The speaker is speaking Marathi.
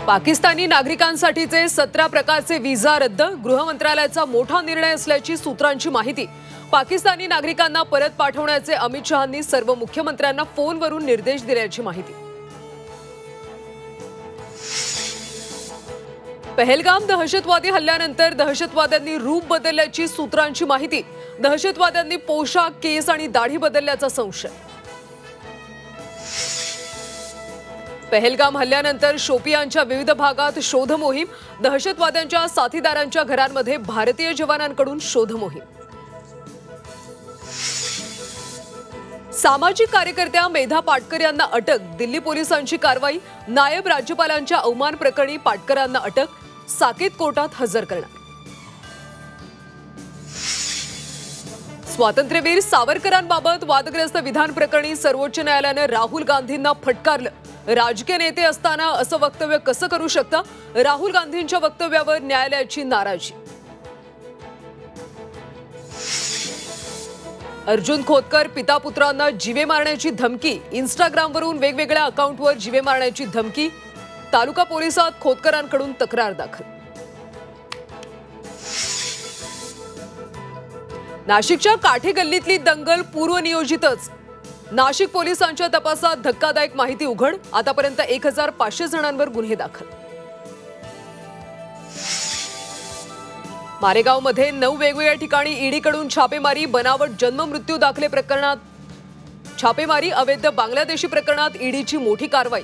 पाकिस्तानी नागरिकांसाठीचे 17 प्रकारचे व्हिसा रद्द, गृह मंत्रालयाचा मोठा निर्णय असल्याची सूत्रांची माहिती। पाकिस्तानी नागरिकांना परत पाठवण्याचे अमित शहांनी सर्व मुख्यमंत्र्यांना फोनवरून निर्देश दिल्याची माहिती। पहलगाम दहशतवादी हल्ल्यानंतर दहशतवाद्यांनी रूप बदलल्याची सूत्रांची माहिती। दहशतवाद्यांनी पोशाख, केस आणि दाढी बदलल्याचा संशय। पहलगाम हल्ल्यानंतर शोपियानच्या विविध भागात शोध मोहीम, दहशतवाद्यांच्या साथीदारांच्या घरांमध्ये भारतीय जवानांकडून शोध मोहीम। सामाजिक कार्यकर्त्या मेधा पाटकर यांना अटक, दिल्ली पोलिसांची कारवाई। नायब राज्यपालांच्या अवमान प्रकरणी पाटकरांना अटक, साकेत कोर्टात हजर करणार। स्वातंत्र्यवीर सावरकरांबाबत वादग्रस्त विधान प्रकरणी सर्वोच्च न्यायालयाने राहुल गांधींना फटकारलं। राजकीय नेते असताना असं वक्तव्य कसं करू शकता? राहुल गांधींच्या वक्तव्यावर न्यायालयाची नाराजी। अर्जुन खोतकर पिता पुत्रांना जीवे मारण्याची धमकी, इंस्टाग्रामवरून वेगवेगळ्या अकाउंटवर जीवे मारण्याची धमकी। तालुका पोलिसात खोतकरांकडून तक्रार दाखल। नाशिकच्या काठे गल्लीतली दंगल पूर्वनियोजितच, नाशिक पोलिसांच्या तपासात धक्कादायक माहिती उघड। आतापर्यंत 1500 जणांवर गुन्हे दाखल। मारेगावमध्ये 9 वेगवेगळ्या ठिकाणी ईडीकडून छापेमारी, बनावट जन्म मृत्यू दाखले प्रकरणात छापेमारी, अवैध बांगलादेशी प्रकरणात ईडीची मोठी कारवाई।